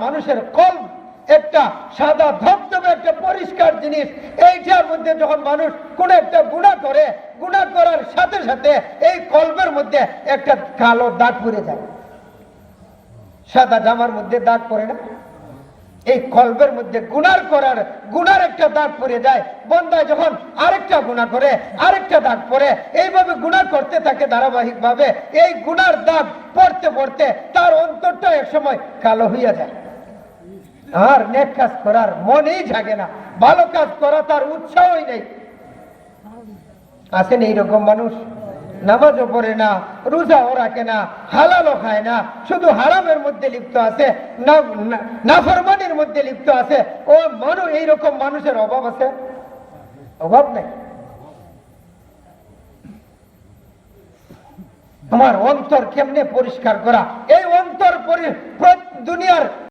মানুষের কলব একটা সাদা ধবধবে একটা পরিষ্কার জিনিস, এইটার মধ্যে যখন মানুষ কোন একটা গুনাহ করে, গুনাহ করার সাথে সাথে এই কলবের মধ্যে একটা কালো দাগ পড়ে যায়। সাদা জামার মধ্যে দাগ পড়ে না, এই কলবের মধ্যে গুনার একটা দাগ পড়ে যায়। বান্দা যখন আরেকটা গুনাহ করে, আরেকটা দাগ পড়ে, এইভাবে গুনাহ করতে থাকে ধারাবাহিক ভাবে। এই গুনার দাগ পড়তে পড়তে তার অন্তরটা এক সময় কালো হইয়া যায়, আর নেক কাজ করার মনেই জাগে না, ভালো কাজ করা তার উৎসাহই নেই। আছেন এইরকম মানুষ, নামাজও পড়ে না, রোজাও রাখে না, হালালও খায় না, শুধু হারামের মধ্যে লিপ্ত আছে, নাফরমানির মধ্যে লিপ্ত আছে। ও মানুষ, এইরকম মানুষের অভাব আছে? অভাব নেই। তোমার অন্তর কেমনে পরিষ্কার করা, এই অন্তর দুনিয়ার